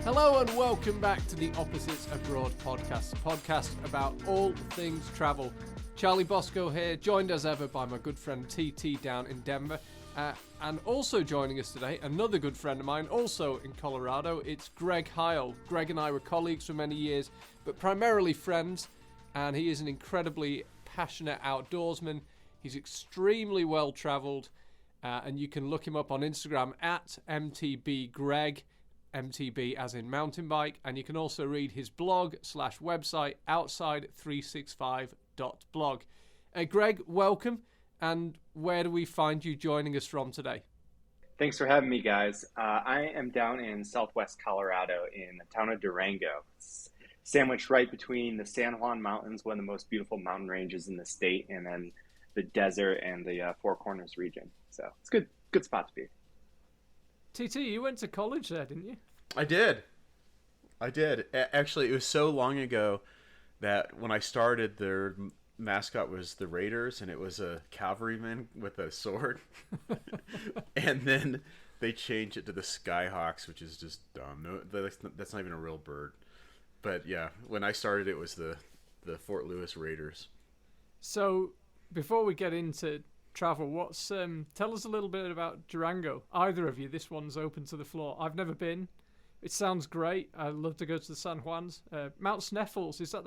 Hello and welcome back to the Opposites Abroad podcast, a podcast about all things travel. Charlie Bosco here, joined as ever by my good friend TT down in Denver. And also joining us today, another good friend of mine, also in Colorado, it's Greg Heil. Greg and I were colleagues for many years, but primarily friends, and he is an incredibly passionate outdoorsman. He's extremely well-travelled, and you can look him up on Instagram at MTBGreg. MTB as in mountain bike, and you can also read his blog/website outside365.blog. Greg, welcome, and where do we find you joining us from today? Thanks for having me, guys. I am down in southwest Colorado in the town of Durango. It's sandwiched right between the San Juan Mountains, one of the most beautiful mountain ranges in the state, and then the desert and the Four Corners region. So it's a good spot to be. TT, you went to college there, didn't you? I did. Actually, it was so long ago that when I started, their mascot was the Raiders, and it was a cavalryman with a sword. And then they changed it to the Skyhawks, which is just dumb. No, that's not even a real bird. But yeah, when I started, it was the Fort Lewis Raiders. So before we get into travel, tell us a little bit about Durango. Either of you, this one's open to the floor. I've never been. It sounds great. I'd love to go to the San Juans. Mount Sneffels, is that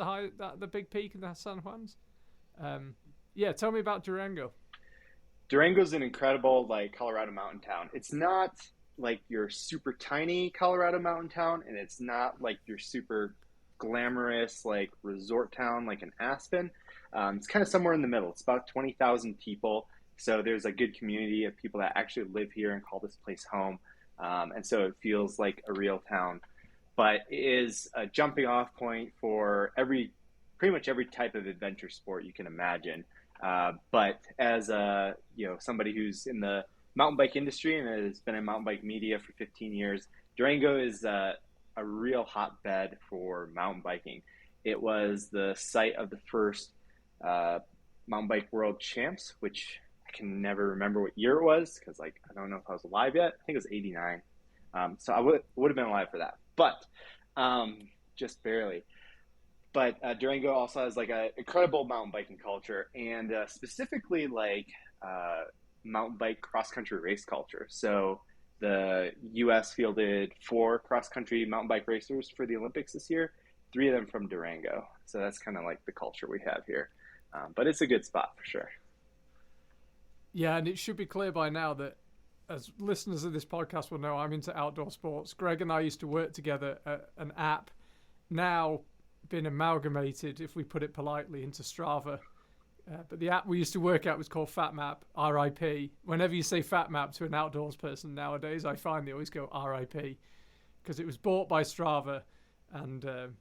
the big peak in the San Juans? Yeah, tell me about Durango. Durango's an incredible Colorado mountain town. It's not like your super tiny Colorado mountain town, and it's not like your super glamorous resort town like in Aspen. It's kind of somewhere in the middle. It's about 20,000 people. So there's a good community of people that actually live here and call this place home. And so it feels like a real town, but it is a jumping off point for pretty much every type of adventure sport you can imagine. But as somebody who's in the mountain bike industry and has been in mountain bike media for 15 years, Durango is a real hotbed for mountain biking. It was the site of the first mountain bike world champs, which I can never remember what year it was because I don't know if I was alive yet. I think it was 89. So I would have been alive for that, but just barely. But Durango also has an incredible mountain biking culture, and specifically mountain bike cross-country race culture. So the U.S. fielded 4 cross-country mountain bike racers for the Olympics this year, 3 of them from Durango. So that's kind of the culture we have here. But it's a good spot for sure. Yeah, and it should be clear by now that, as listeners of this podcast will know, I'm into outdoor sports. Greg and I used to work together at an app, now been amalgamated, if we put it politely, into Strava. But the app we used to work at was called FatMap, RIP. Whenever you say FatMap to an outdoors person nowadays, I find they always go RIP, because it was bought by Strava. And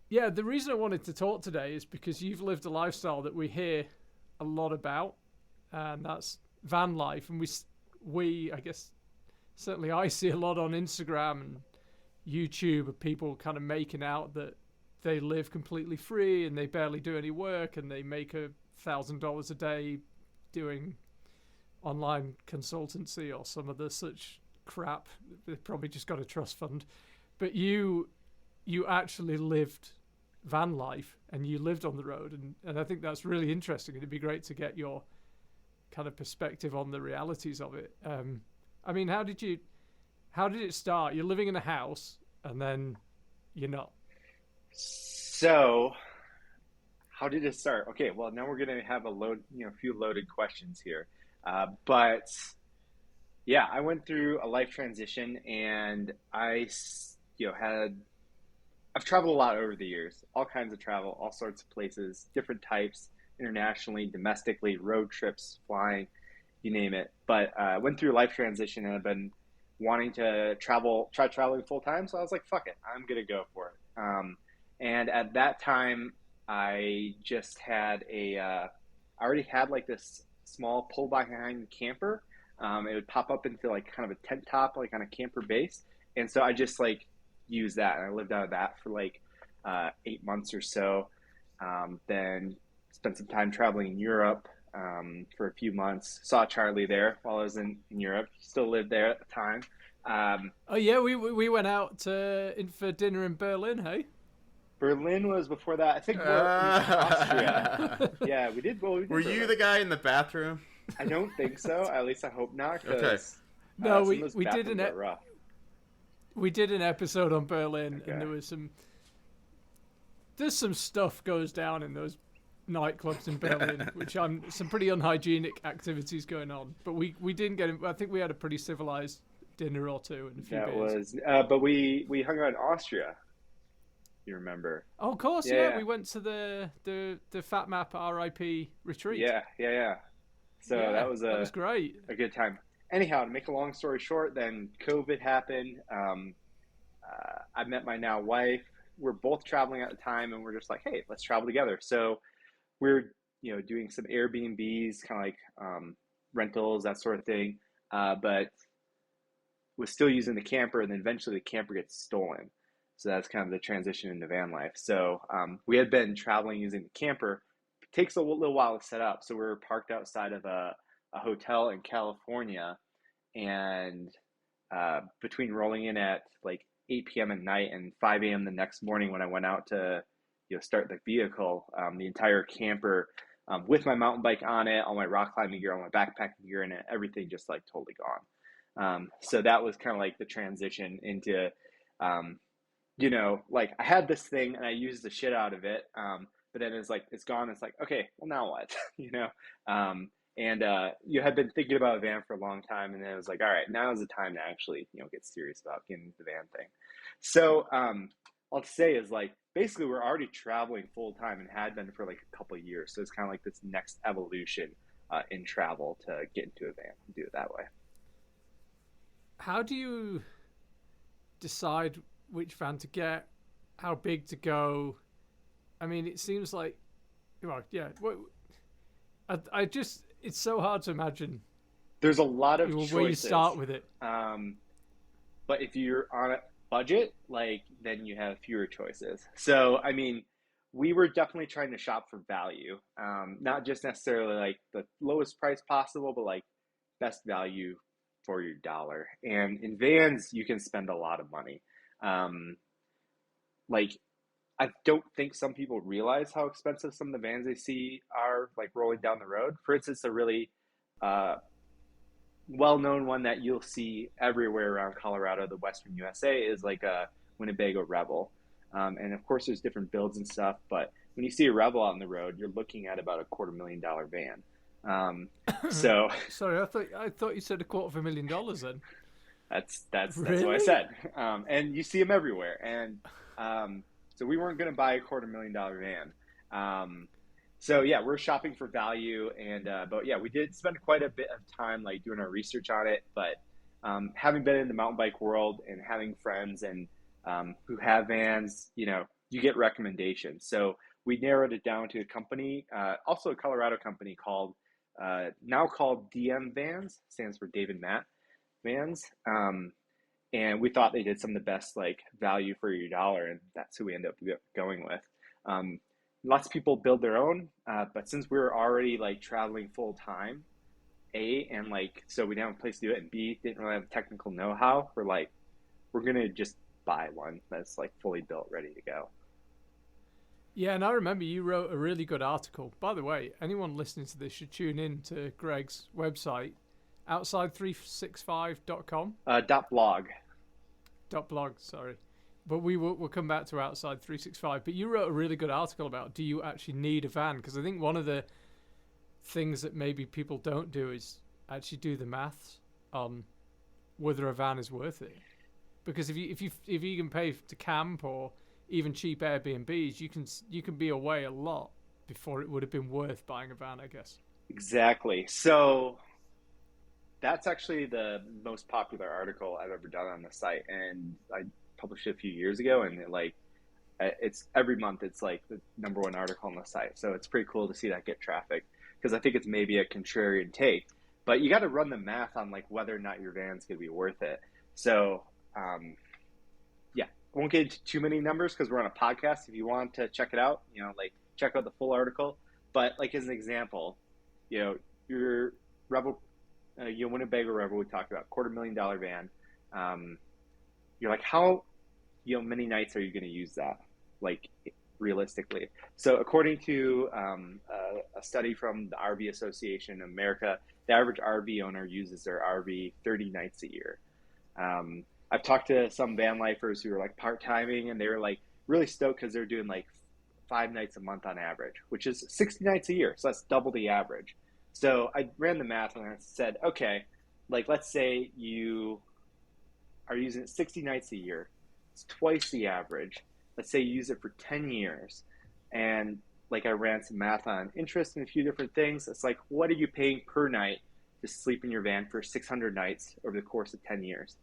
yeah, the reason I wanted to talk today is because you've lived a lifestyle that we hear a lot about, and that's van life. And we I guess, certainly I see a lot on Instagram and YouTube of people kind of making out that they live completely free and they barely do any work and they make $1,000 a day doing online consultancy or some of the such crap. They've probably just got a trust fund. But you actually lived van life and you lived on the road, and I think that's really interesting. It'd be great to get your kind of perspective on the realities of it. I mean, how did it start? You're living in a house and then you're not. So how did it start? Okay, well, now we're going to have a few loaded questions here. But yeah, I went through a life transition, and I've traveled a lot over the years, all kinds of travel, all sorts of places, different types, internationally, domestically, road trips, flying, you name it. But I went through a life transition, and I've been wanting to try traveling full time. So I was like, fuck it, I'm going to go for it. And at that time, I just had I already had this small pull behind camper. It would pop up into kind of a tent top, on a camper base. And so I just used that, and I lived out of that for 8 months or so. Then spent some time traveling in Europe for a few months. Saw Charlie there while I was in Europe. He still lived there at the time. Oh yeah, we went out in for dinner in Berlin. Hey. Berlin was before that. I think we're in Austria. Yeah, we did. Well, we Were did you Berlin. the guy in the bathroom? I don't think so. At least I hope not, Okay. because No, some of those we did bathrooms are rough. we did an episode on Berlin, Okay. and there's some stuff goes down in those nightclubs in Berlin, which some pretty unhygienic activities going on. But we didn't get. I think we had a pretty civilized dinner or two and a few That beers. was, but we hung out in Austria. You remember? Oh, of course, Yeah, yeah. yeah. We went to the Fat Map RIP retreat. Yeah. So Yeah, that was great. a good time. Anyhow, to make a long story short, then COVID happened. I met my now wife. We're both traveling at the time, and we're just like, hey, let's travel together. So we're doing some Airbnbs, kind of like rentals, that sort of thing. But was still using the camper, and then eventually the camper gets stolen. So that's kind of the transition into van life. So we had been traveling using the camper. It takes a little while to set up. So we were parked outside of a hotel in California, and between rolling in at like 8 p.m. at night and 5 a.m. the next morning when I went out to start the vehicle, the entire camper with my mountain bike on it, all my rock climbing gear, all my backpacking gear in it, everything just like totally gone. So that was kind of like the transition into, like I had this thing and I used the shit out of it. But then it's like, it's gone. It's like, okay, well now what, and you had been thinking about a van for a long time. And then it was like, all right, now is the time to actually, get serious about getting the van thing. So, I'll say is like, basically we're already traveling full time and had been for like a couple of years. So it's kind of like this next evolution in travel to get into a van and do it that way. How do you decide which van to get? How big to go? I mean, it seems like, well, yeah. I just, it's so hard to imagine. There's a lot of where choices. you start with it. But if you're on a budget, then you have fewer choices. So, I mean, we were definitely trying to shop for value, not just necessarily like the lowest price possible, but like best value for your dollar. And in vans, you can spend a lot of money. I don't think some people realize how expensive some of the vans they see are like rolling down the road. For instance, a really well-known one that you'll see everywhere around Colorado, the Western USA, is like a Winnebago Rebel. And of course, there's different builds and stuff, but when you see a Rebel on the road, you're looking at about $250,000 van. So sorry, I thought you said $250,000 then. that's Really? what I said. And you see them everywhere. And so we weren't going to buy a $250,000 van. So yeah, we're shopping for value, and but yeah, we did spend quite a bit of time like doing our research on it. But having been in the mountain bike world and having friends and who have vans, you get recommendations. So we narrowed it down to a company, also a Colorado company now called DM Vans, stands for David Matt Vans. And we thought they did some of the best like value for your dollar, and that's who we ended up going with. Lots of people build their own, but since we were already like traveling full time, and like so we didn't have a place to do it, and B, didn't really have technical know-how, we're gonna just buy one that's like fully built, ready to go. Yeah, and I remember you wrote a really good article. By the way, anyone listening to this should tune in to Greg's website, outside365.com. .blog. .blog, sorry. But we'll come back to Outside 365. But you wrote a really good article about, do you actually need a van? Because I think one of the things that maybe people don't do is actually do the maths on whether a van is worth it. Because if you can pay to camp or even cheap Airbnbs, you can be away a lot before it would have been worth buying a van, I guess. Exactly. So that's actually the most popular article I've ever done on the site, and I published it a few years ago, and it's every month it's like the number one article on the site. So it's pretty cool to see that get traffic, because I think it's maybe a contrarian take, but you got to run the math on like whether or not your van's going to be worth it. So yeah, I won't get into too many numbers because we're on a podcast. If you want to check it out, check out the full article. But like as an example, your Rebel, Winnebago Rebel, we talked about $250,000 van. you're like, how many nights are you going to use that, like realistically? So according to a study from the RV Association of America, the average RV owner uses their RV 30 nights a year. I've talked to some van lifers who are like part-timing, and they were like really stoked because they're doing like 5 nights a month on average, which is 60 nights a year. So that's double the average. So I ran the math and I said, okay, like let's say you are using it 60 nights a year. It's twice the average. Let's say you use it for 10 years. And like I ran some math on interest and a few different things. It's like, what are you paying per night to sleep in your van for 600 nights over the course of 10 years?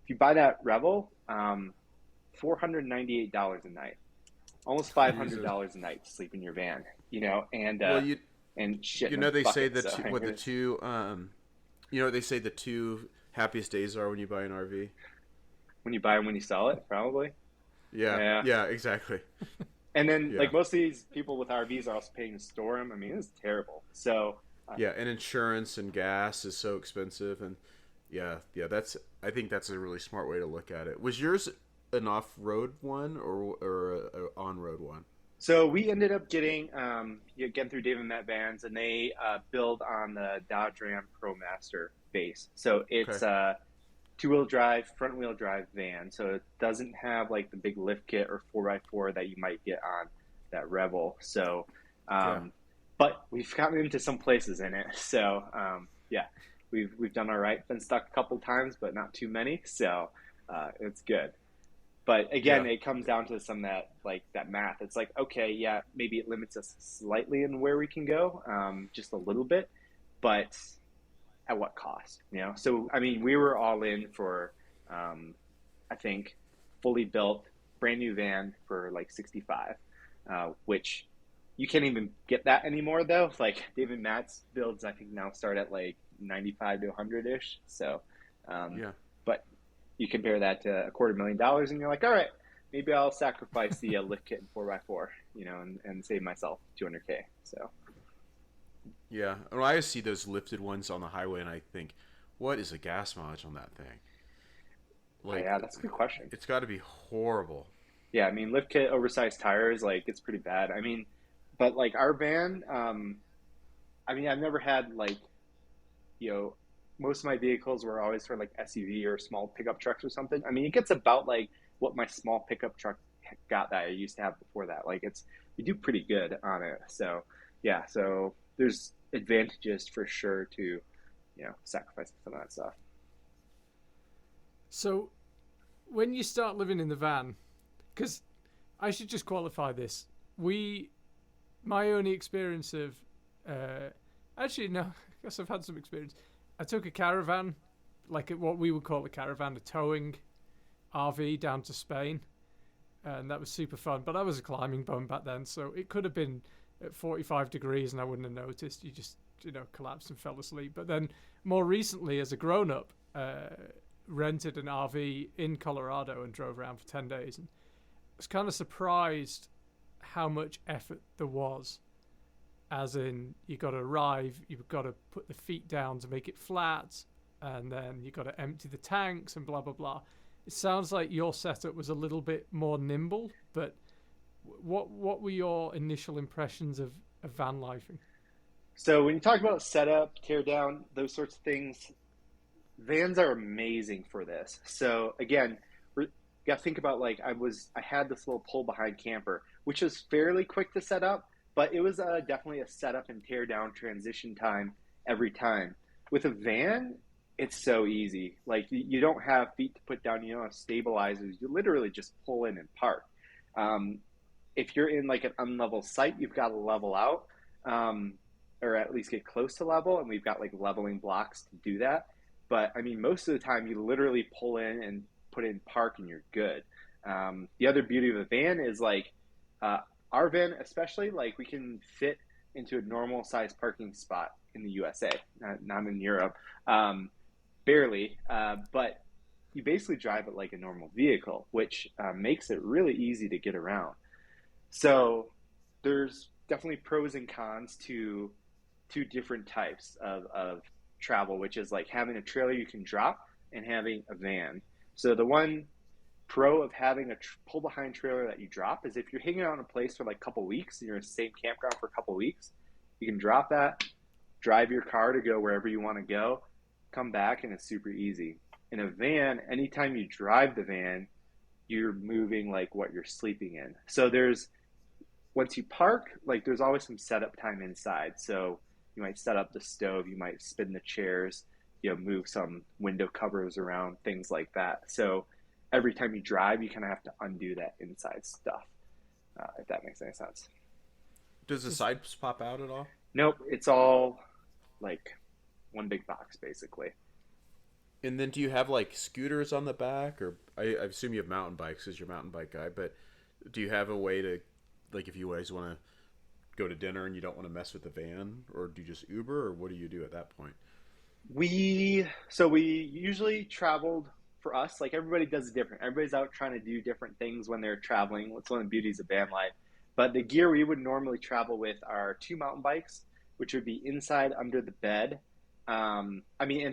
If you buy that Revel, $498 a night, almost $500 a night to sleep in your van, and and shit. They say that they say the two happiest days are when you buy an RV. When you buy them, when you sell it, probably. Yeah, exactly. And then like most of these people with RVs are also paying to store them. I mean, it's terrible. So and insurance and gas is so expensive, and I think that's a really smart way to look at it. Was yours an off-road one or a on-road one? So we ended up getting again through Dave and Matt Vans, and they build on the Dodge Ram ProMaster base. So it's a two-wheel drive, front-wheel drive van. So it doesn't have like the big lift kit or 4x4 that you might get on that Revel. So, but we've gotten into some places in it. So we've done all right. Been stuck a couple times, but not too many. So it's good. But again, it comes down to some that math. It's like, okay, maybe it limits us slightly in where we can go, just a little bit, but at what cost? So I mean, we were all in for, I think, fully built, brand new van for like 65, which you can't even get that anymore though. Like David Matt's builds, I think now start at like 95 to 100 ish. So, but you compare that to $250,000 and you're like, all right, maybe I'll sacrifice the lift kit and 4x4, and save myself $200K. So. Yeah. Well, I see those lifted ones on the highway and I think, what is the gas mileage on that thing? That's a good question. It's got to be horrible. Yeah. I mean, lift kit, oversized tires, like it's pretty bad. I mean, but like our van, I've never had most of my vehicles were always for like SUV or small pickup trucks or something. I mean, it gets about like what my small pickup truck got that I used to have before that. Like we do pretty good on it. So so there's advantages for sure to, sacrifice some of that stuff. So when you start living in the van, because I should just qualify this, my only experience of, actually no, I guess I've had some experience. I took a caravan, like what we would call a caravan, a towing RV down to Spain, and that was super fun. But I was a climbing bum back then, so it could have been at 45 degrees and I wouldn't have noticed. You just, collapsed and fell asleep. But then more recently, as a grown-up, rented an RV in Colorado and drove around for 10 days. And I was kind of surprised how much effort there was. As in, you got to arrive, you've got to put the feet down to make it flat, and then you got to empty the tanks and blah, blah, blah. It sounds like your setup was a little bit more nimble, but what were your initial impressions of van lifing? So when you talk about setup, tear down, those sorts of things, vans are amazing for this. So again, you got to think about I had this little pull behind camper, which was fairly quick to set up, but it was definitely a setup and tear down transition time every time. With a van, it's so easy. Like you don't have feet to put down, you don't have stabilizers. You literally just pull in and park. If you're in like an unlevel site, you've got to level out, or at least get close to level. And we've got like leveling blocks to do that. But I mean, most of the time you literally pull in and put in park and you're good. The other beauty of a van is our van, especially, we can fit into a normal size parking spot in the USA, not in Europe, barely. But you basically drive it like a normal vehicle, which makes it really easy to get around. So there's definitely pros and cons to two different types of travel, which is like having a trailer you can drop and having a van. So the one pro of having a pull behind trailer that you drop is if you're hanging out in a place for like a couple weeks and you're in the same campground for a couple weeks, you can drop that, drive your car to go wherever you want to go, come back, and it's super easy. In a van, anytime you drive the van, you're moving like what you're sleeping in. So once you park, like there's always some setup time inside. So you might set up the stove, you might spin the chairs, move some window covers around, things like that. So every time you drive, you kind of have to undo that inside stuff, if that makes any sense. Does the sides pop out at all? Nope, it's all like one big box, basically. And then do you have like scooters on the back, or I assume you have mountain bikes as your mountain bike guy, but do you have a way to, like if you guys want to go to dinner and you don't want to mess with the van, or do you just Uber, or what do you do at that point? We usually traveled, for us, like everybody does it different. Everybody's out trying to do different things when they're traveling. That's one of the beauties of van life. But the gear we would normally travel with are 2 mountain bikes, which would be inside under the bed. And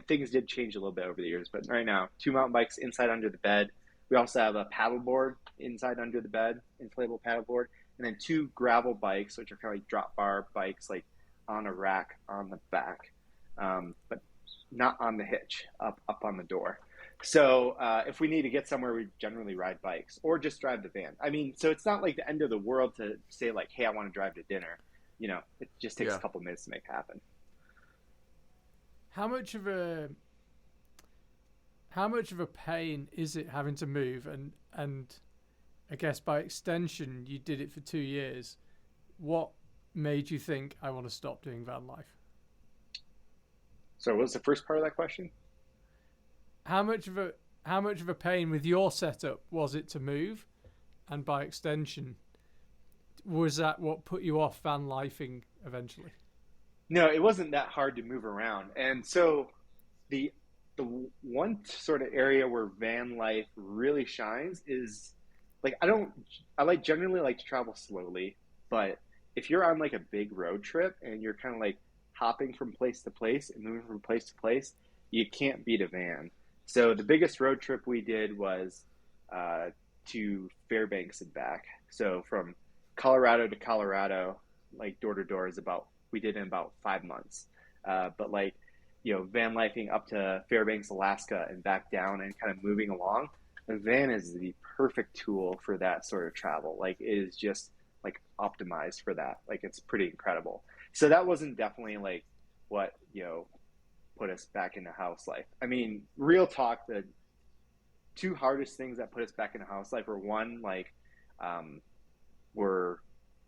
things did change a little bit over the years, but right now, 2 mountain bikes inside under the bed. We also have a paddleboard inside under the bed, inflatable paddleboard, and then 2 gravel bikes, which are kind of like drop bar bikes, like on a rack on the back, but not on the hitch, up on the door. So if we need to get somewhere, we generally ride bikes or just drive the van. So it's not like the end of the world to say like, hey, I want to drive to dinner. It just takes a couple minutes to make it happen. How much of a pain is it having to move? And I guess by extension, you did it for 2 years. What made you think I want to stop doing van life? So what was the first part of that question? How much of a pain with your setup was it to move, and by extension, was that what put you off van lifing eventually? No, it wasn't that hard to move around. And so the one sort of area where van life really shines is like I generally like to travel slowly, but if you're on like a big road trip and you're kind of like hopping from place to place and moving from place to place, you can't beat a van. So the biggest road trip we did was to Fairbanks and back. So from Colorado to Colorado, like door to door, we did in about 5 months. But like, van lifing up to Fairbanks, Alaska and back down and kind of moving along, the van is the perfect tool for that sort of travel. Like it is just like optimized for that. Like it's pretty incredible. So that wasn't definitely like what, put us back into house life. Real talk, the 2 hardest things that put us back into house life were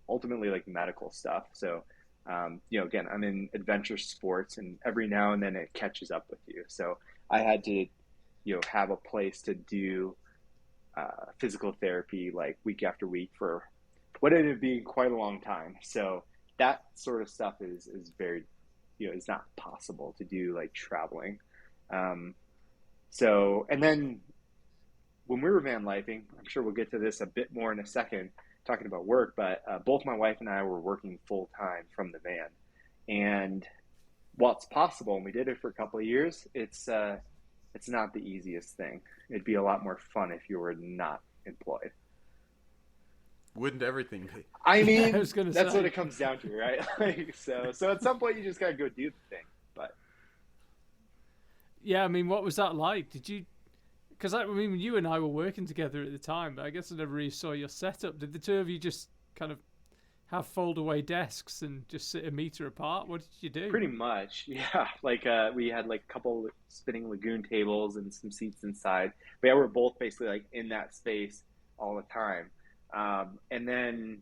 ultimately like medical stuff. So, again, I'm in adventure sports and every now and then it catches up with you. So I had to, have a place to do physical therapy like week after week for what ended up being quite a long time. So that sort of stuff is very, it's not possible to do like traveling. And then when we were van lifing, I'm sure we'll get to this a bit more in a second, talking about work, but both my wife and I were working full time from the van. And while it's possible, and we did it for a couple of years, it's not the easiest thing. It'd be a lot more fun if you were not employed. Wouldn't everything be? That's what it comes down to, right? So at some point you just gotta go do the thing. But yeah, what was that like? Did you? Because you and I were working together at the time, but I guess I never really saw your setup. Did the 2 of you just kind of have fold-away desks and just sit a meter apart? What did you do? Pretty much, yeah. Like we had like a couple spinning lagoon tables and some seats inside. But yeah, we're both basically like in that space all the time. And then,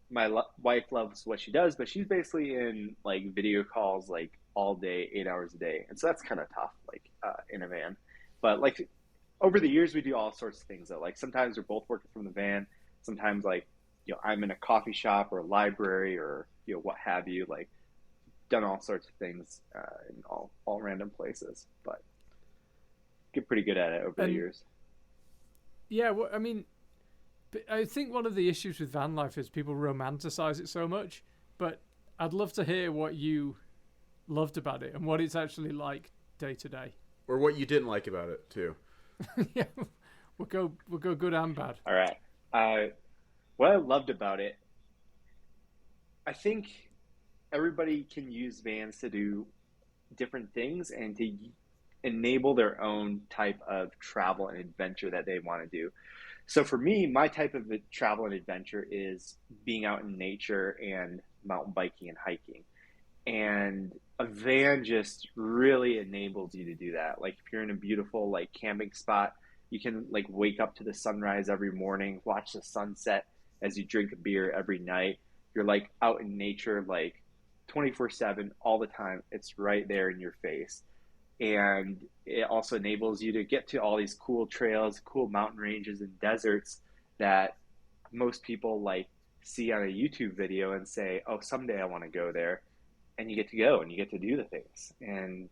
my wife loves what she does, but she's basically in like video calls like all day, 8 hours a day. And so that's kind of tough, like in a van. But like over the years, we do all sorts of things though. Like sometimes we're both working from the van. Sometimes like, I'm in a coffee shop or a library or, what have you, like done all sorts of things in all random places, but get pretty good at it over the years. Yeah, well, I think one of the issues with van life is people romanticize it so much, but I'd love to hear what you loved about it and what it's actually like day to day. Or what you didn't like about it too. Yeah, we'll go good and bad. All right. What I loved about it, I think everybody can use vans to do different things and to enable their own type of travel and adventure that they want to do. So for me, my type of travel and adventure is being out in nature and mountain biking and hiking. And a van just really enables you to do that. Like if you're in a beautiful like camping spot, you can like wake up to the sunrise every morning, watch the sunset as you drink a beer every night. You're like out in nature like 24/7 all the time. It's right there in your face. And it also enables you to get to all these cool trails, cool mountain ranges and deserts that most people like see on a YouTube video and say, "Oh, someday I want to go there." And you get to go and you get to do the things. And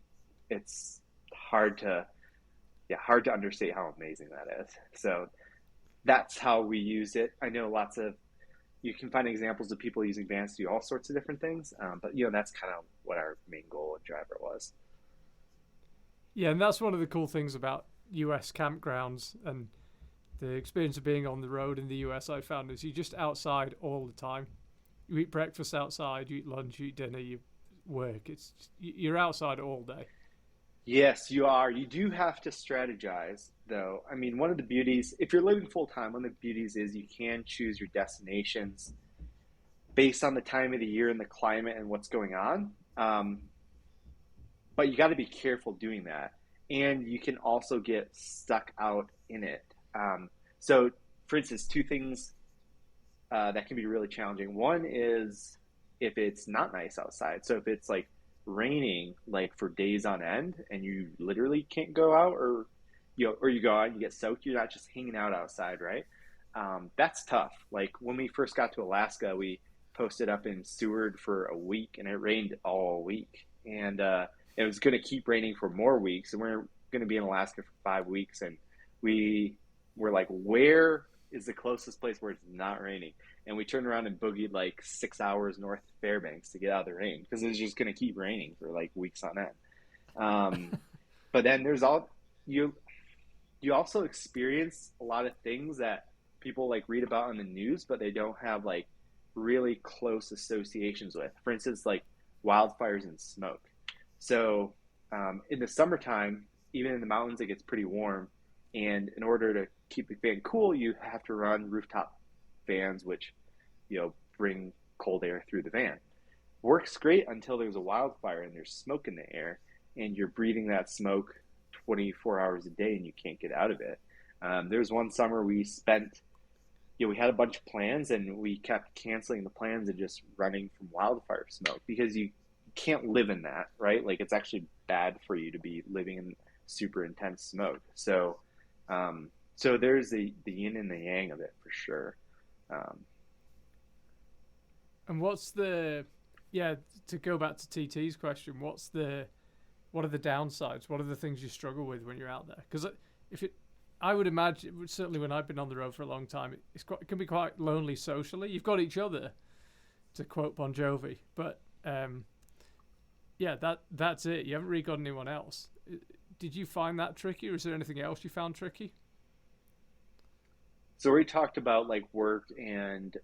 it's hard to understate how amazing that is. So that's how we use it. I know you can find examples of people using vans to do all sorts of different things. But that's kind of what our main goal and driver was. Yeah, and that's one of the cool things about US campgrounds and the experience of being on the road in the US I found is you're just outside all the time. You eat breakfast outside, you eat lunch, you eat dinner, you work. You're outside all day. Yes, you are. You do have to strategize, though. I mean, one of the beauties, if you're living full time, one of the beauties is you can choose your destinations based on the time of the year and the climate and what's going on. But you got to be careful doing that. And you can also get stuck out in it. So, for instance, two things that can be really challenging. One is if it's not nice outside. So if it's like raining like for days on end and you literally can't go out, or you go out and you get soaked, you're not just hanging out outside, right? That's tough. Like when we first got to Alaska, we posted up in Seward for a week and it rained all week, and it was going to keep raining for more weeks, and we're going to be in Alaska for 5 weeks, and we were like, where is the closest place where it's not raining? And we turned around and boogied like 6 hours north of Fairbanks to get out of the rain because it was just going to keep raining for like weeks on end. But then there's you also experience a lot of things that people like read about in the news, but they don't have like really close associations with. For instance, like wildfires and smoke. So in the summertime, even in the mountains, it gets pretty warm. And in order to keep the fan cool, you have to run rooftop fans, which, bring cold air through the van. Works great until there's a wildfire and there's smoke in the air and you're breathing that smoke 24 hours a day and you can't get out of it. There's one summer we spent, we had a bunch of plans and we kept canceling the plans and just running from wildfire smoke because you can't live in that, right? Like it's actually bad for you to be living in super intense smoke. So there's the yin and the yang of it for sure. And what's to go back to TT's question, what are the downsides? What are the things you struggle with when you're out there? Because I would imagine, certainly when I've been on the road for a long time, it can be quite lonely socially. You've got each other, to quote Bon Jovi, but that's it. You haven't really got anyone else. Did you find that tricky, or is there anything else you found tricky? So we talked about like work and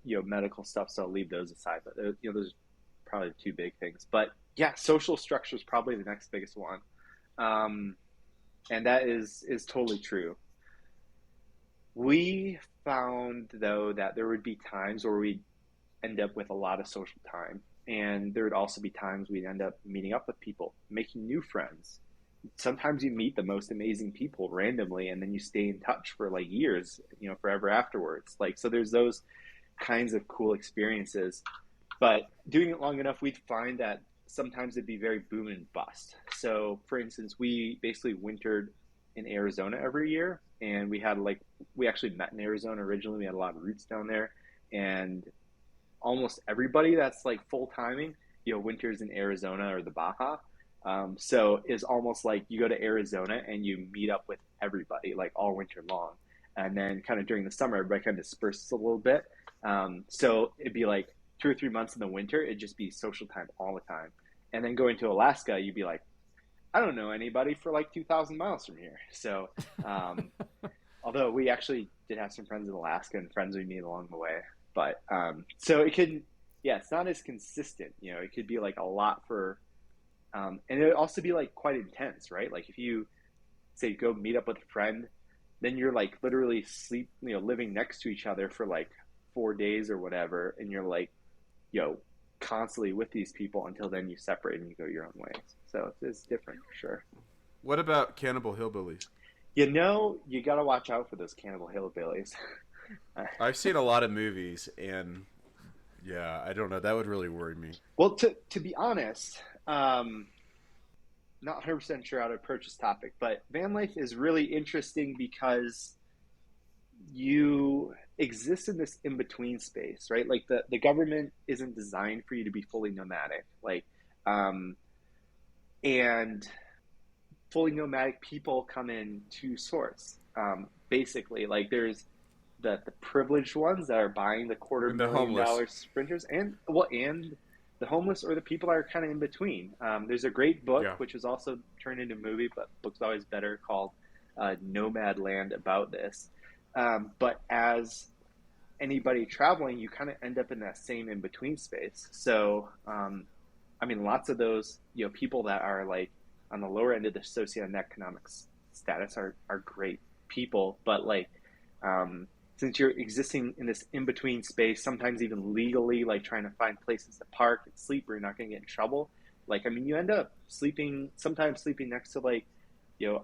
medical stuff, so I'll leave those aside. But those are probably the two big things. But yeah, social structure is probably the next biggest one, and that is totally true. We found though that there would be times where we'd end up with a lot of social time, and there would also be times we'd end up meeting up with people, making new friends. Sometimes you meet the most amazing people randomly and then you stay in touch for like years, forever afterwards. Like, so there's those kinds of cool experiences, but doing it long enough, we'd find that sometimes it'd be very boom and bust. So for instance, we basically wintered in Arizona every year, and we actually met in Arizona originally. We had a lot of roots down there, and almost everybody that's like full timing, winters in Arizona or the Baja. So it's almost like you go to Arizona and you meet up with everybody like all winter long. And then kind of during the summer, everybody kind of disperses a little bit. So it'd be like 2 or 3 months in the winter, it'd just be social time all the time. And then going to Alaska, you'd be like, I don't know anybody for like 2,000 miles from here. So, um, although we actually did have some friends in Alaska and friends we meet along the way, but so it could, yeah, it's not as consistent. You know, it could be like a lot for, and it would also be like quite intense, right? Like if you say go meet up with a friend, then you're like literally living next to each other for like 4 days or whatever, and you're like, yo, constantly with these people until then you separate and you go your own ways. So it's different for sure. What about Cannibal Hillbillies? You know, you got to watch out for those Cannibal Hillbillies. I've seen a lot of movies, and yeah, I don't know. That would really worry me. Well, to be honest, not 100% sure how to approach this topic, but van life is really interesting because you exist in this in between space, right? Like the government isn't designed for you to be fully nomadic. Um, and fully nomadic people come in two sorts. Basically, like there's the privileged ones that are buying the quarter And the million homeless. dollar sprinters, and the homeless or the people that are kind of in between. There's a great book Yeah. which was also turned into a movie, but book's always better, called Nomadland, about this. But as anybody traveling, you kind of end up in that same in between space. So, I mean, lots of those, people that are like on the lower end of the socioeconomic status are great people, but like, since you're existing in this in between space, sometimes even legally, like trying to find places to park and sleep where you're not going to get in trouble. Like, I mean, you end up sometimes sleeping next to like,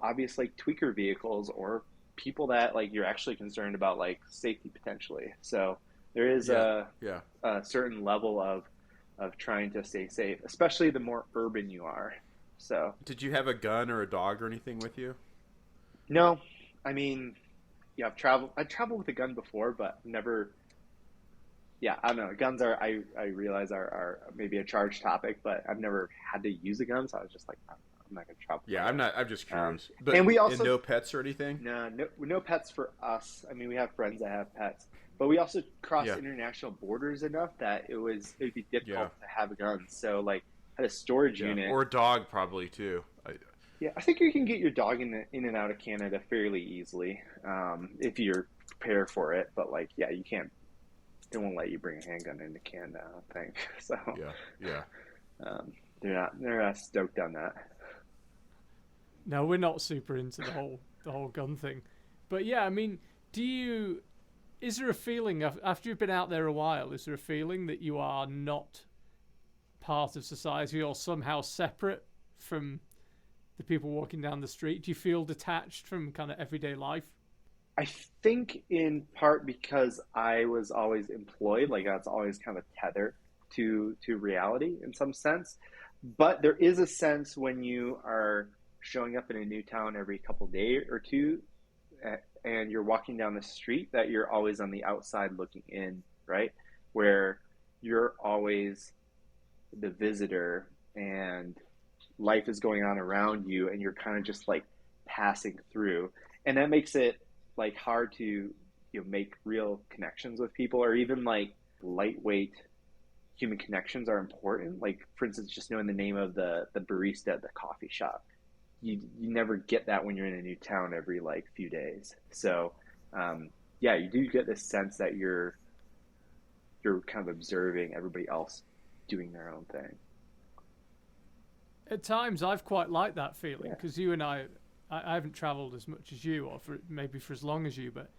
obvious like tweaker vehicles or people that like you're actually concerned about like safety potentially. So there is Yeah. Yeah. a certain level of trying to stay safe, especially the more urban you are. So Did you have a gun or a dog or anything with you? no, I mean, yeah, I traveled with a gun before, but never. Yeah, I don't know. Guns I realize are maybe a charged topic, but I've never had to use a gun, so I was just like, I'm not gonna travel with Yeah, a I'm gun. not. I'm just curious. But And we and also no pets or anything. no pets for us. I mean, we have friends that have pets, but we also cross Yeah. international borders enough that it'd be Yeah. difficult to have a gun. So like, had a storage Yeah. unit. Or a dog probably too. Yeah, I think you can get your dog in and out of Canada fairly easily, if you're prepared for it. But like, yeah, you can't. They won't let you bring a handgun into Canada, I don't think. So Yeah. Yeah. um, they're not stoked on that. No, we're not super into the whole gun thing. But yeah, I mean, is there a feeling after you've been out there a while, is there a feeling that you are not part of society or somehow separate from the people walking down the street? Do you feel detached from kind of everyday life? I think in part because I was always employed, like that's always kind of tethered to reality in some sense. But there is a sense when you are showing up in a new town every couple day or two, and you're walking down the street, that you're always on the outside looking in, right? Where you're always the visitor and life is going on around you and you're kind of just like passing through, and that makes it like hard to make real connections with people, or even like lightweight human connections are important. Like for instance, just knowing the name of the barista at the coffee shop, you never get that when you're in a new town every like few days. So yeah, you do get this sense that you're kind of observing everybody else doing their own thing. At times, I've quite liked that feeling Yeah. because you and I haven't travelled as much as you, or maybe for as long as you, but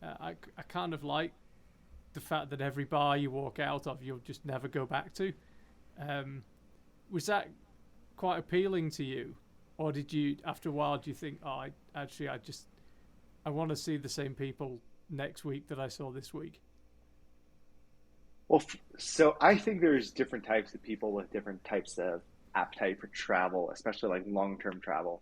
I kind of like the fact that every bar you walk out of, you'll just never go back to. Was that quite appealing to you, or did you, after a while, do you think, oh, I want to see the same people next week that I saw this week? Well, so I think there's different types of people with different types of appetite for travel, especially like long-term travel.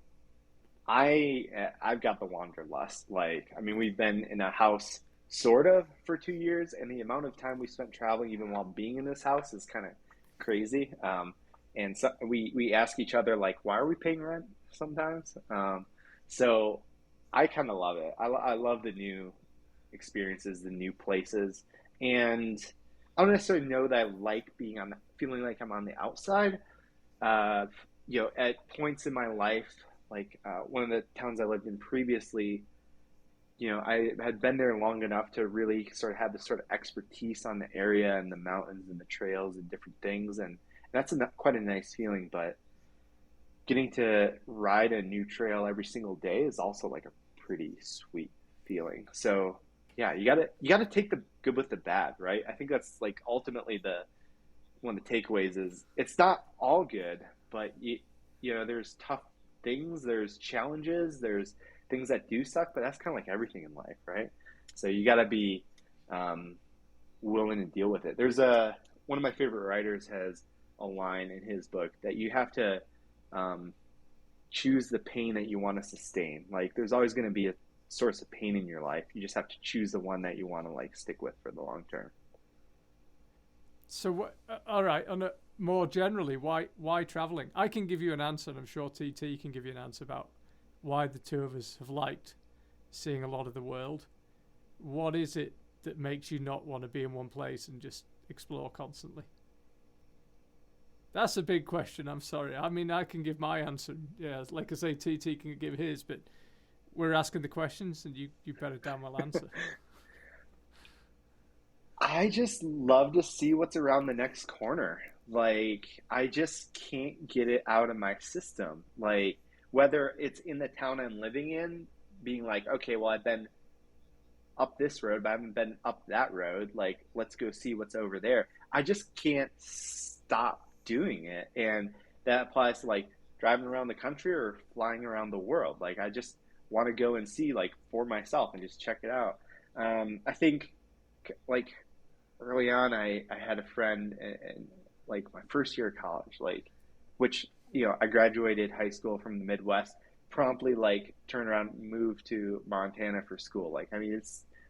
I've got the wanderlust. Like, I mean, we've been in a house sort of for 2 years, and the amount of time we spent traveling, even while being in this house, is kind of crazy. And so we ask each other like, why are we paying rent sometimes? So I kind of love it. I love the new experiences, the new places, and I don't necessarily know that I like feeling like I'm on the outside. Uh, at points in my life, like one of the towns I lived in previously, I had been there long enough to really sort of have this sort of expertise on the area and the mountains and the trails and different things. And that's quite a nice feeling. But getting to ride a new trail every single day is also like a pretty sweet feeling. So yeah, you gotta take the good with the bad, right? I think that's like ultimately the one of the takeaways is it's not all good, but there's tough things, there's challenges, there's things that do suck, but that's kind of like everything in life, right? So you got to be willing to deal with it. There's one of my favorite writers has a line in his book that you have to choose the pain that you want to sustain. Like there's always going to be a source of pain in your life. You just have to choose the one that you want to like stick with for the long term. So, all right, more generally, why traveling? I can give you an answer, and I'm sure TT can give you an answer about why the two of us have liked seeing a lot of the world. What is it that makes you not want to be in one place and just explore constantly? That's a big question. I'm sorry. I mean, I can give my answer. Yeah, like I say, TT can give his, but we're asking the questions, and you better damn well answer. I just love to see what's around the next corner. Like, I just can't get it out of my system. Like, whether it's in the town I'm living in, being like, okay, well, I've been up this road, but I haven't been up that road. Like, let's go see what's over there. I just can't stop doing it. And that applies to like driving around the country or flying around the world. Like, I just want to go and see like for myself and just check it out. I think like early on, I had a friend in like my first year of college, like, which, I graduated high school from the Midwest, promptly like turned around and moved to Montana for school. Like, I mean,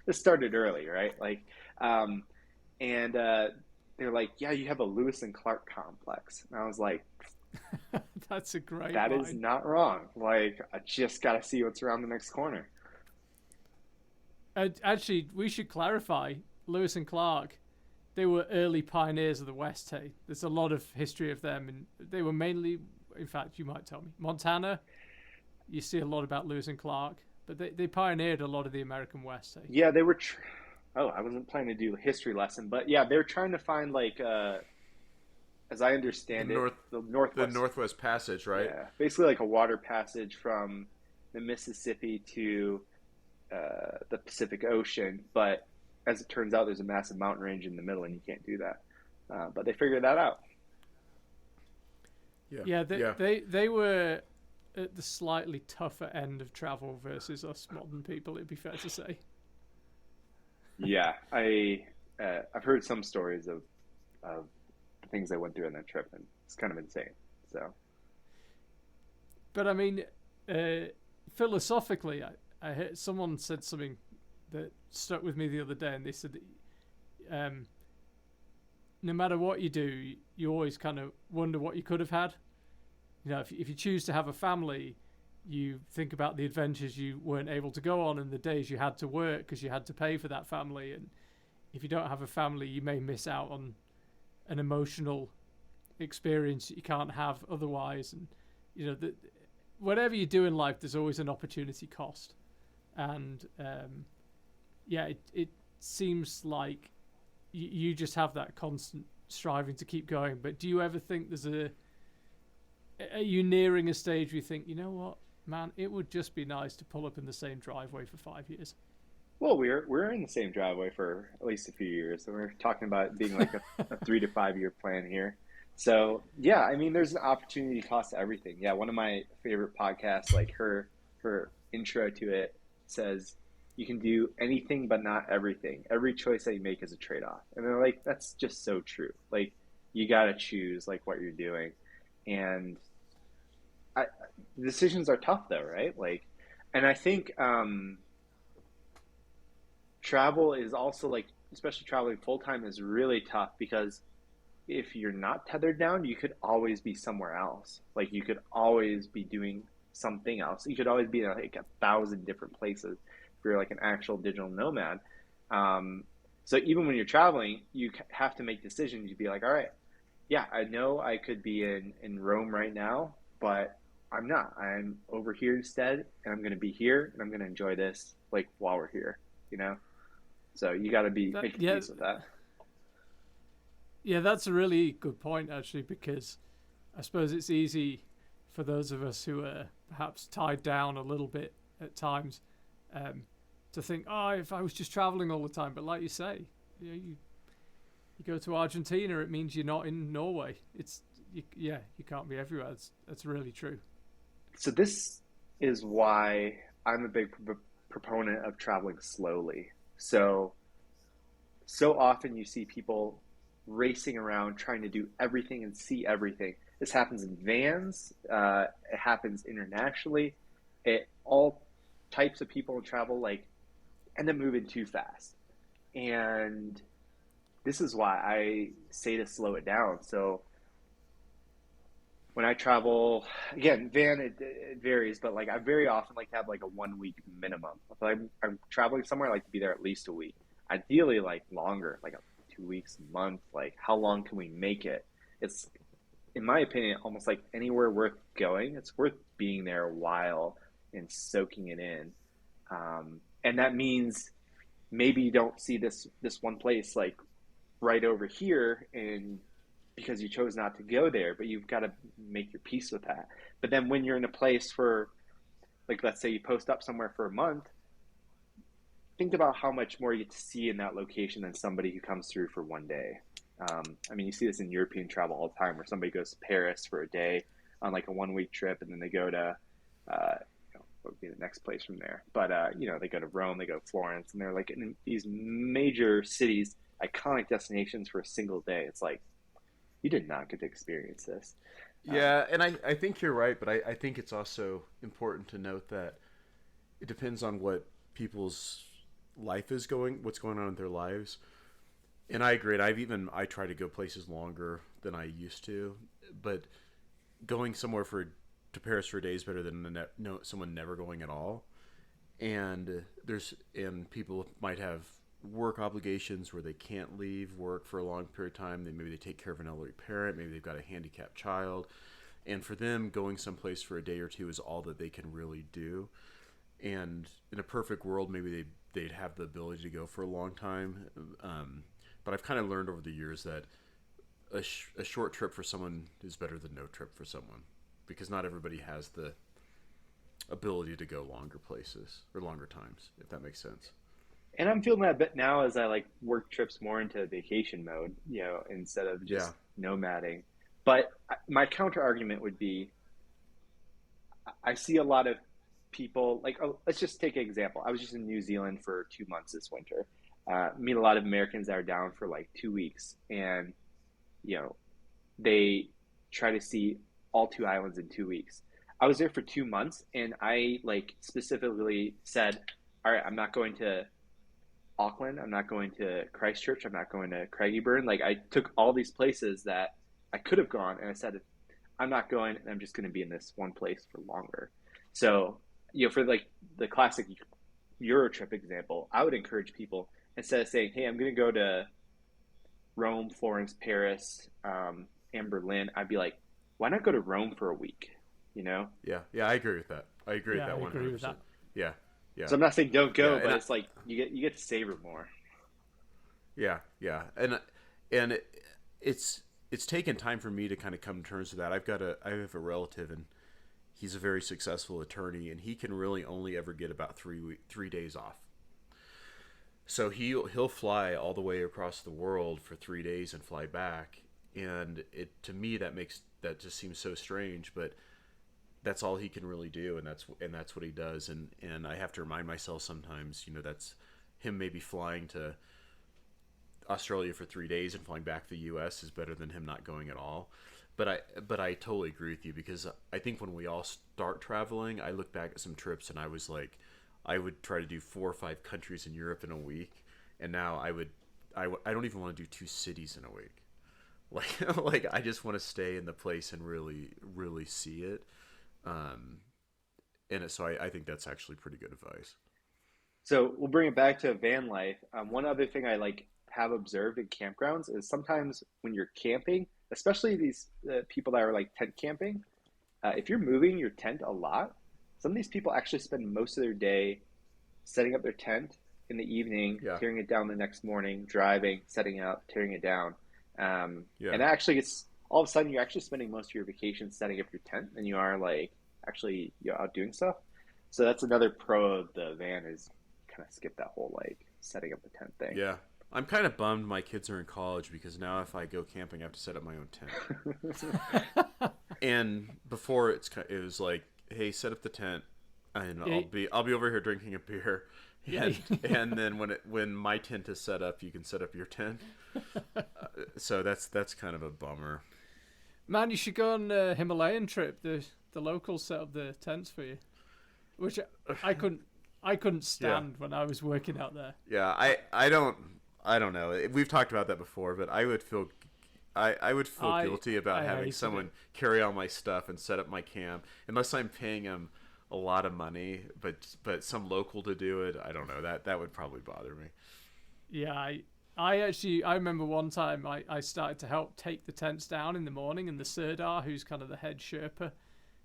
this started early, right? Like, and they're like, yeah, you have a Lewis and Clark complex. And I was like, that's a great that line. is not wrong. Like, I just got to see what's around the next corner. Actually, we should clarify Lewis and Clark. They were early pioneers of the West. Hey, there's a lot of history of them, and they were mainly, in fact, you might tell me, Montana. You see a lot about Lewis and Clark, but they pioneered a lot of the American West. Hey? Yeah, they were. I wasn't planning to do a history lesson, but yeah, they were trying to find like, as I understand the Northwest Passage, right? Yeah, basically like a water passage from the Mississippi to the Pacific Ocean, but as it turns out, there's a massive mountain range in the middle, and you can't do that. But they figured that out. Yeah, they were at the slightly tougher end of travel versus us modern people, it'd be fair to say. Yeah, I've heard some stories of the things they went through on that trip, and it's kind of insane. So, but I mean, philosophically, I heard someone said something that stuck with me the other day, and they said, no matter what you do, you always kind of wonder what you could have had. If you choose to have a family, you think about the adventures you weren't able to go on and the days you had to work because you had to pay for that family. And if you don't have a family, you may miss out on an emotional experience that you can't have otherwise. And, whatever you do in life, there's always an opportunity cost. And, it seems like you just have that constant striving to keep going. But do you ever think are you nearing a stage where you think, you know what, man, it would just be nice to pull up in the same driveway for 5 years? Well, we're in the same driveway for at least a few years, and we're talking about it being like a 3 to 5 year plan here. So yeah, I mean, there's an opportunity cost to everything. Yeah, one of my favorite podcasts, like her intro to it says, you can do anything but not everything. Every choice that you make is a trade-off. And they're like, that's just so true. Like, you got to choose like what you're doing. And decisions are tough though, right? Like, and I think travel is also like, especially traveling full-time is really tough because if you're not tethered down, you could always be somewhere else. Like, you could always be doing something else. You could always be in like 1,000 different places if you're like an actual digital nomad. So even when you're traveling, you have to make decisions. You'd be like, all right, yeah, I know I could be in Rome right now, but I'm not. I'm over here instead, and I'm going to be here, and I'm going to enjoy this like while we're here, you know? So you got to be That, making yeah, peace with that. yeah, that's a really good point actually, because I suppose it's easy for those of us who are perhaps tied down a little bit at times, um, to think, oh, if I was just traveling all the time. But like you say, you go to Argentina, it means you're not in Norway. You can't be everywhere. That's really true. So this is why I'm a big proponent of traveling slowly. So often you see people racing around trying to do everything and see everything. This happens in vans. It happens internationally. All types of people in travel like end up moving too fast, and this is why I say to slow it down. So when I travel, again, van, it varies, but like I very often like to have like a 1 week minimum. If I'm traveling somewhere, I like to be there at least a week. Ideally, like longer, like 2 weeks, a month. Like how long can we make it? It's, in my opinion, almost like anywhere worth going. It's worth being there a while and soaking it in. And that means maybe you don't see this one place like right over here, and because you chose not to go there, but you've got to make your peace with that. But then when you're in a place for, like, let's say you post up somewhere for a month, think about how much more you get to see in that location than somebody who comes through for one day. I mean, you see this in European travel all the time, where somebody goes to Paris for a day on like a 1 week trip, and then they go to, what would be the next place from there? But they go to Rome, they go to Florence, and they're like in these major cities, iconic destinations for a single day. It's like you did not get to experience this. Yeah, and I think you're right, but I think it's also important to note that it depends on what people's what's going on in their lives. And I agree. I try to go places longer than I used to, but going somewhere to Paris for a day is better than someone never going at all. And people might have work obligations where they can't leave work for a long period of time. Maybe they take care of an elderly parent. Maybe they've got a handicapped child, and for them, going someplace for a day or two is all that they can really do. And in a perfect world, maybe they'd have the ability to go for a long time. But I've kind of learned over the years that a short trip for someone is better than no trip for someone, because not everybody has the ability to go longer places or longer times, if that makes sense. And I'm feeling that a bit now as I like work trips more into vacation mode, instead of Yeah. just nomading. But my counter argument would be, I see a lot of people like, oh, let's just take an example. I was just in New Zealand for 2 months this winter. Meet a lot of Americans that are down for like 2 weeks, and you know they try to see all two islands in 2 weeks. I was there for 2 months, and I like specifically said, all right, I'm not going to Auckland, I'm not going to Christchurch, I'm not going to Craigieburn. Like I took all these places that I could have gone, and I said, I'm not going, and I'm just going to be in this one place for longer. So, for like the classic Euro trip example, I would encourage people, instead of saying, hey, I'm going to go to Rome, Florence, Paris, and Berlin, I'd be like, why not go to Rome for a week? Yeah, I agree with that. I agree with Yeah, that I 100%. agree with that. Yeah, yeah, So I'm not saying don't go, yeah, but it's like you get to savor more. yeah, and it's taken time for me to kind of come to terms with that. I have a relative, and he's a very successful attorney, and he can really only ever get about 3 days off. So he'll fly all the way across the world for 3 days and fly back, and to me that just seems so strange, but that's all he can really do, and that's what he does. And I have to remind myself sometimes, that's him maybe flying to Australia for 3 days and flying back to the U.S. is better than him not going at all. But I totally agree with you, because I think when we all start traveling, I look back at some trips and I was like, I would try to do 4 or 5 countries in Europe in a week, and now I don't even want to do 2 cities in a week. Like I just want to stay in the place and really really see it. So I think that's actually pretty good advice. So we'll bring it back to van life. One other thing I like have observed in campgrounds is sometimes when you're camping, especially these people that are like tent camping, if you're moving your tent a lot, some of these people actually spend most of their day setting up their tent in the evening, Yeah. tearing it down the next morning, driving, setting it up, tearing it down. Yeah. And that actually gets all of a sudden you're actually spending most of your vacation setting up your tent than you are like actually out doing stuff. So that's another pro of the van is kind of skip that whole like setting up the tent thing. Yeah. I'm kind of bummed my kids are in college because now if I go camping, I have to set up my own tent. And before it was like, hey, set up the tent, and Yeah. I'll be over here drinking a beer, Yeah. and then when my tent is set up, you can set up your tent. So that's kind of a bummer. Man, you should go on a Himalayan trip. The locals set up the tents for you, which I couldn't stand when I was working out there. Yeah, I don't know. We've talked about that before, but I would feel guilty about I having hated someone it. carry all my stuff and set up my camp unless I'm paying them a lot of money. But some local to do it, I don't know. That would probably bother me. Yeah, I remember one time I started to help take the tents down in the morning, and the Sirdar, who's kind of the head Sherpa,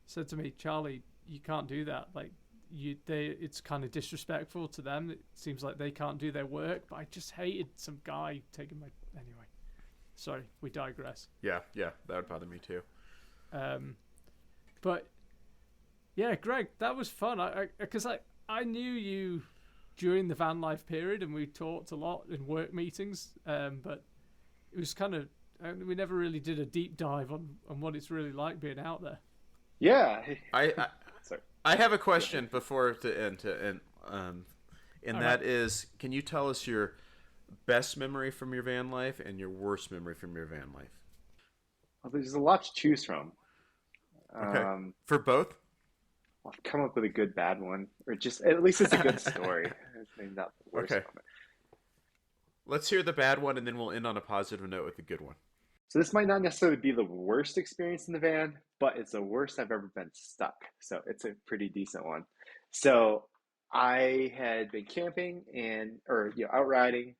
said to me, "Charlie, you can't do that. Like, it's kind of disrespectful to them. It seems like they can't do their work." But I just hated some guy taking my. Anyway, sorry, we digress. Yeah, that would bother me too. But yeah, Greg, that was fun. Because I knew you during the van life period, and we talked a lot in work meetings. But it was kind of we never really did a deep dive on what it's really like being out there. Yeah. I Sorry. I have a question before to end, and All that right. is, can you tell us your best memory from your van life and your worst memory from your van life? Well, there's a lot to choose from. Okay, for both. I've come up with a good bad one, or just at least it's a good story. It's maybe not the worst Okay. one. Let's hear the bad one, and then we'll end on a positive note with the good one. So this might not necessarily be the worst experience in the van, but it's the worst I've ever been stuck. So it's a pretty decent one. So I had been camping or out riding,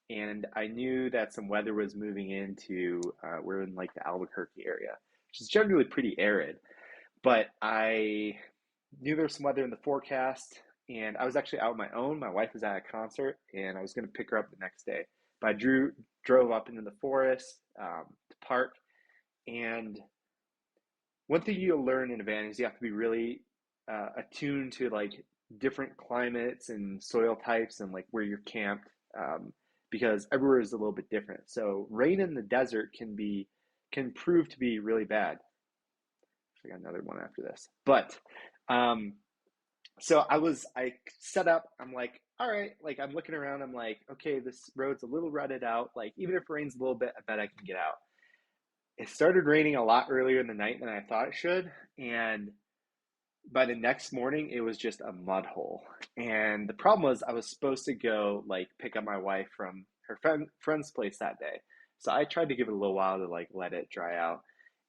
and I knew that some weather was moving into. We're in like the Albuquerque area, which is generally pretty arid. But I knew there was some weather in the forecast, and I was actually out on my own. My wife was at a concert, and I was going to pick her up the next day. But I drove up into the forest to park, and one thing you'll learn in a van is you have to be really attuned to like different climates and soil types and like where you're camped, because everywhere is a little bit different. So rain in the desert can prove to be really bad. I got another one after this. But so I set up, I'm like, all right, like I'm looking around, I'm like, okay, this road's a little rutted out. Like even if it rains a little bit, I bet I can get out. It started raining a lot earlier in the night than I thought it should. And by the next morning, it was just a mud hole. And the problem was I was supposed to go like pick up my wife from her friend's place that day. So I tried to give it a little while to like let it dry out.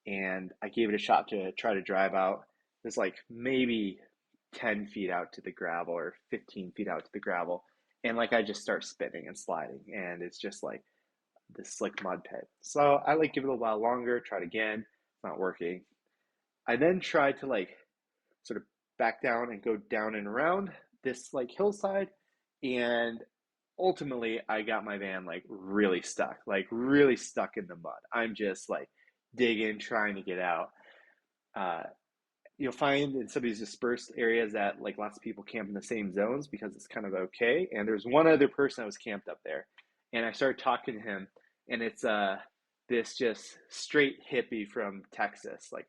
And I gave it a shot to try to drive out. It was like maybe 10 feet out to the gravel or 15 feet out to the gravel. And like I just start spinning and sliding. And it's just like this slick mud pit. So I like give it a while longer, tried again, it's not working. I then tried to like sort of back down and go down and around this like hillside, and ultimately I got my van like really stuck in the mud. I'm just like digging, trying to get out. Uh, you'll find in some of these dispersed areas that like lots of people camp in the same zones because it's kind of okay. And there's one other person that was camped up there, and I started talking to him, and it's this just straight hippie from Texas, like,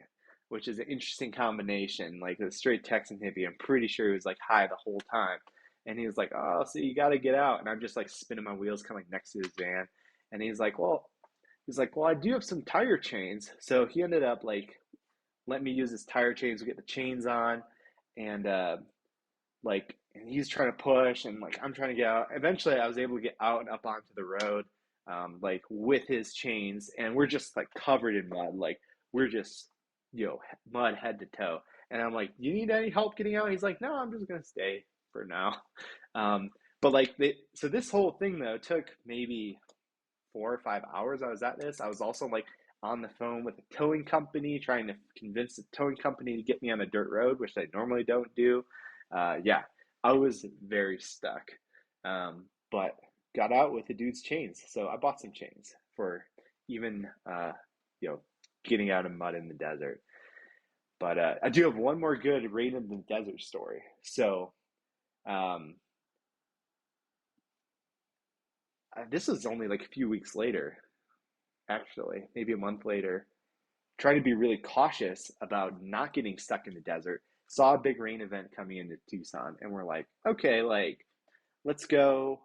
which is an interesting combination, like a straight Texan hippie. I'm pretty sure he was like high the whole time, and he was like, "Oh, so you got to get out," and I'm just like spinning my wheels, kind of like next to his van, and he's like, "Well, I do have some tire chains," so he ended up like let me use his tire chains to get the chains on, and and he's trying to push, and like I'm trying to get out. Eventually, I was able to get out and up onto the road, like with his chains, and we're just like covered in mud, like we're just mud head to toe. And I'm like, "You need any help getting out?" He's like, "No, I'm just gonna stay for now." But like, so this whole thing though took maybe 4 or 5 hours. I was at this. I was also like, on the phone with a towing company, trying to convince the towing company to get me on a dirt road, which I normally don't do. Yeah, I was very stuck, but got out with the dude's chains. So I bought some chains for even, you know, getting out of mud in the desert. But I do have one more good rain in the desert story. So um, this was only like a few weeks later, actually, maybe a month later. Trying to be really cautious about not getting stuck in the desert. Saw a big rain event coming into Tucson, and we're like, okay, like let's go.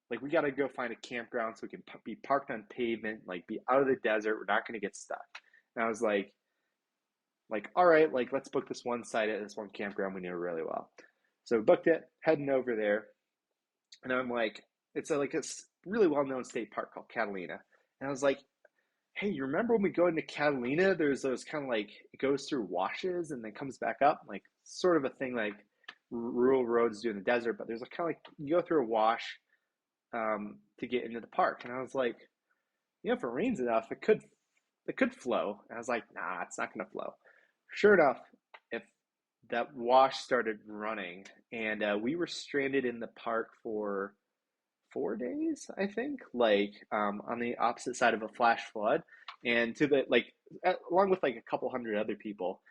Like we got to go find a campground so we can be parked on pavement, like be out of the desert. We're not going to get stuck. And I was like, all right, like let's book this one site at this one campground we know really well. So we booked it, heading over there, and I'm like, it's like a really well-known state park called Catalina. And I was like, hey, you remember when we go into Catalina, there's those kind of like, it goes through washes and then comes back up, like sort of a thing like rural roads do in the desert, but there's a kind of like, you go through a wash to get into the park. And I was like, if it rains enough, it could flow. And I was like, nah, it's not going to flow. Sure enough, if that wash started running, and we were stranded in the park for 4 days, I think, like on the opposite side of a flash flood, and to the like, along with like a couple hundred other people,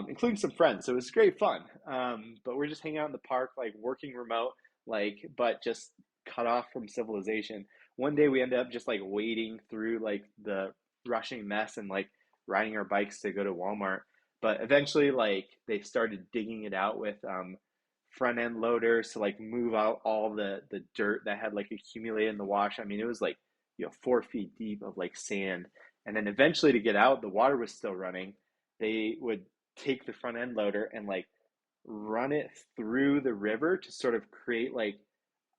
including some friends. So it was great fun. But we're just hanging out in the park, like working remote, like, but just cut off from civilization. One day we ended up just like wading through like the rushing mess and like riding our bikes to go to Walmart. But eventually, like they started digging it out with front end loaders to like move out all the dirt that had like accumulated in the wash. I mean, it was like 4 feet deep of like sand. And then eventually to get out, the water was still running. They would take the front end loader and like run it through the river to sort of create like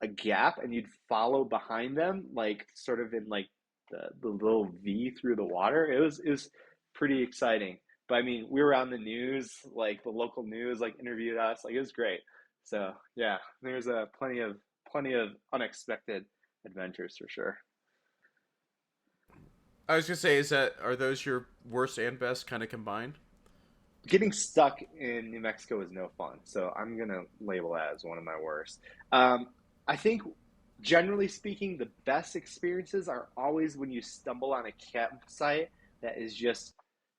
a gap, and you'd follow behind them, like sort of in like the little V through the water. It was pretty exciting. But I mean, we were on the news, like the local news, like interviewed us. Like it was great. So yeah, there's plenty of unexpected adventures for sure. I was gonna say, are those your worst and best kind of combined? Getting stuck in New Mexico is no fun, so I'm gonna label that as one of my worst. I think, generally speaking, the best experiences are always when you stumble on a campsite that is just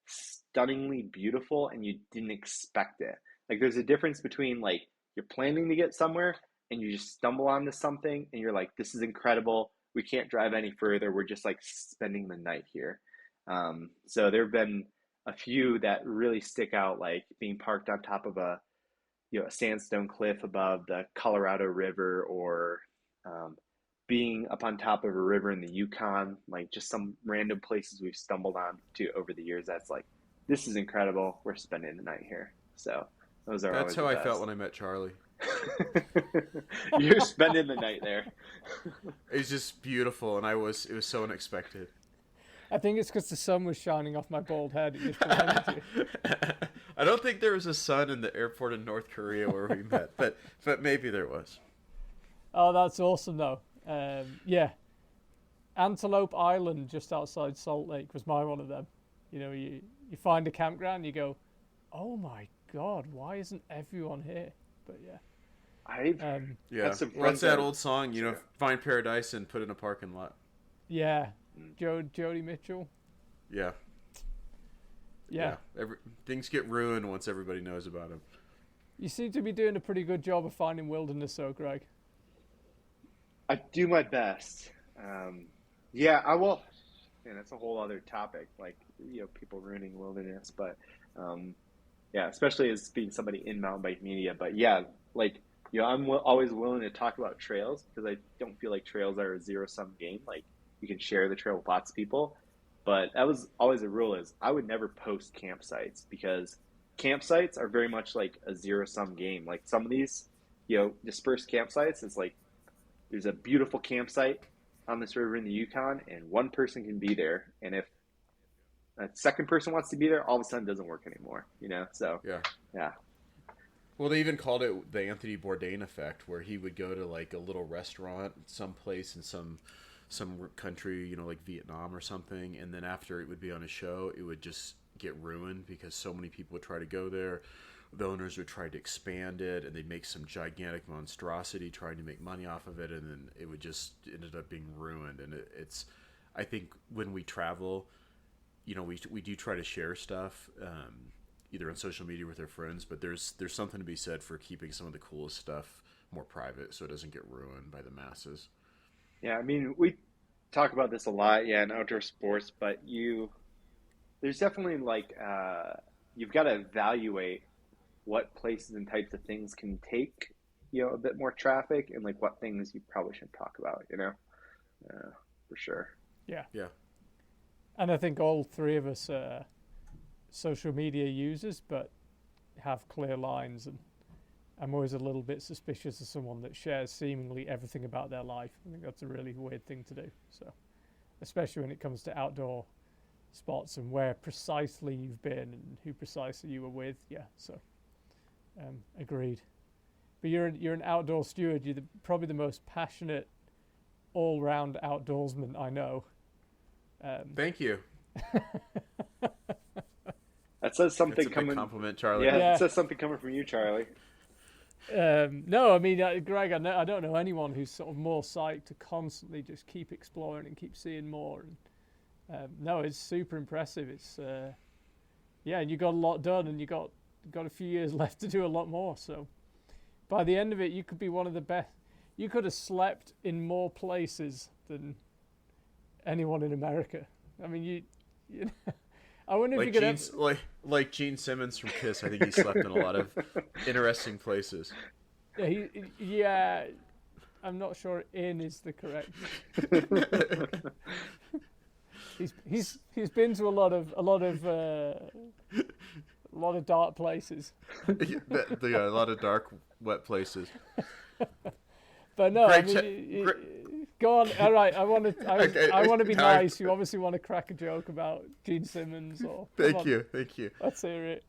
stunningly beautiful and you didn't expect it. Like, there's a difference between like you're planning to get somewhere and you just stumble onto something and you're like, this is incredible. We can't drive any further. We're just like spending the night here. So there have been a few that really stick out, like being parked on top of a sandstone cliff above the Colorado River, or being up on top of a river in the Yukon, like just some random places we've stumbled on to over the years. That's like, this is incredible. We're spending the night here. So those are That's always how the I best. felt when I met Charlie. You're spending the night there. It was just beautiful, and it was so unexpected. I think it's because the sun was shining off my bald head. It just blinded you. I don't think there was a sun in the airport in North Korea where we met, but maybe there was. Oh, that's awesome, though. Yeah. Antelope Island, just outside Salt Lake, was my one of them. You find a campground, you go, oh my God, why isn't everyone here? But yeah. I've Yeah, had some what's friends that that old song? Find paradise and put in a parking lot. Yeah. Jody Mitchell. Yeah. Yeah. Things get ruined once everybody knows about them. You seem to be doing a pretty good job of finding wilderness, though, Greg. I do my best. Yeah, I will. And that's a whole other topic, like people ruining wilderness. But yeah, especially as being somebody in mountain bike media. But yeah, like I'm always willing to talk about trails, because I don't feel like trails are a zero-sum game. Like you can share the trail with lots of people. But that was always a rule: is I would never post campsites, because campsites are very much like a zero-sum game. Like some of these, dispersed campsites, it's like there's a beautiful campsite on this river in the Yukon, and one person can be there. And if a second person wants to be there, all of a sudden it doesn't work anymore, So, yeah. Well, they even called it the Anthony Bourdain effect, where he would go to like a little restaurant someplace in some some country, like Vietnam or something, and then after it would be on a show, it would just get ruined because so many people would try to go there. The owners would try to expand it, and they'd make some gigantic monstrosity trying to make money off of it, and then it would just ended up being ruined. And it's, I think when we travel, we do try to share stuff, either on social media with our friends, but there's something to be said for keeping some of the coolest stuff more private so it doesn't get ruined by the masses. Yeah, I mean, we talk about this a lot, in outdoor sports, but there's definitely you've got to evaluate what places and types of things can take, a bit more traffic, and what things you probably shouldn't talk about, for sure. Yeah. Yeah. And I think all three of us are social media users, but have clear lines, and I'm always a little bit suspicious of someone that shares seemingly everything about their life. I think that's a really weird thing to do. So, especially when it comes to outdoor spots and where precisely you've been and who precisely you were with. Yeah, so agreed. But you're an outdoor steward. You're probably the most passionate, all-round outdoorsman I know. Thank you. That says something That's a coming. big compliment, Charlie. Yeah, it says something coming from you, Charlie. No, I mean, Greg, I don't know anyone who's sort of more psyched to constantly just keep exploring and keep seeing more. And no, it's super impressive. It's and you got a lot done, and you got a few years left to do a lot more. So by the end of it, you could be one of the best. You could have slept in more places than anyone in America. I mean, you I wonder if you could like Gene Simmons from Kiss. I think he slept in a lot of interesting places. Yeah, I'm not sure "in" is the correct. he's been to a lot of dark places. A lot of dark, wet places. But no, Greg, I mean, go on. All right, I want to be nice. You obviously want to crack a joke about Gene Simmons, or Thank you. Let's hear it.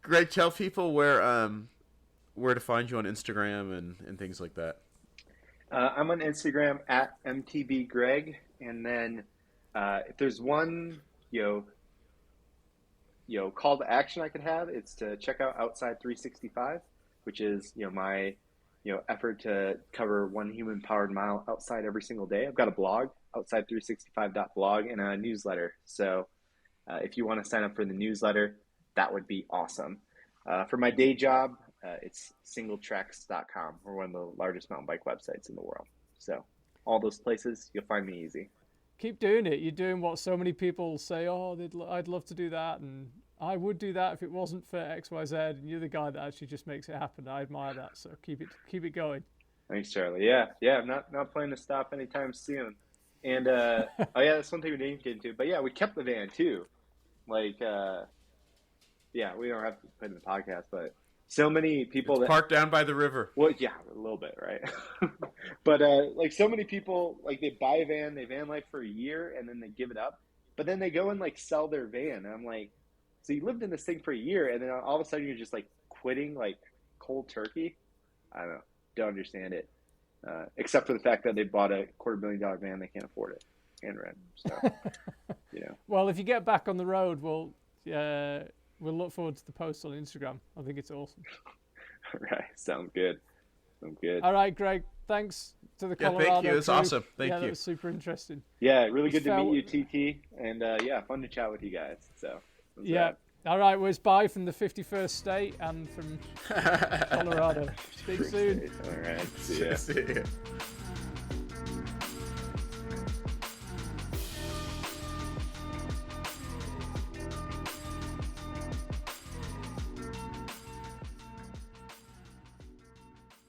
Greg, tell people where to find you on Instagram and things like that. I'm on Instagram at mtbgreg, and then if there's one call to action I could have, it's to check out Outside 365, which is my effort to cover one human powered mile outside every single day. I've got a blog, outside365.blog, and a newsletter. So if you want to sign up for the newsletter, that would be awesome. For my day job, it's singletracks.com. We're one of the largest mountain bike websites in the world. So all those places, you'll find me easy. Keep doing it. You're doing what so many people say, I'd love to do that, and I would do that if it wasn't for XYZ, and you're the guy that actually just makes it happen. I admire that, so keep it going. Thanks, Charlie. Yeah, I'm not planning to stop anytime soon. And that's one thing we didn't get into. But yeah, we kept the van too. We don't have to put in the podcast, but so many people It's parked down by the river. Well, yeah, a little bit, right? But so many people, they buy a van, they van life for a year, and then they give it up. But then they go and sell their van. And I'm like, so you lived in this thing for a year, and then all of a sudden you're just quitting cold turkey? I don't know. Don't understand it. Except for the fact that they bought a $250,000 van, they can't afford it and rent. So, Well, if you get back on the road, we'll look forward to the post on Instagram. I think it's awesome. All right, sounds good. All right, Greg. Thanks to the Colorado. Thank you. It's crew. awesome. Thank you. That was super interesting. Yeah, really good to meet you, TT, and fun to chat with you guys. So. Yeah. All right. Well, it's bye from the 51st state and from Colorado. Speak soon. All right. See ya. See ya.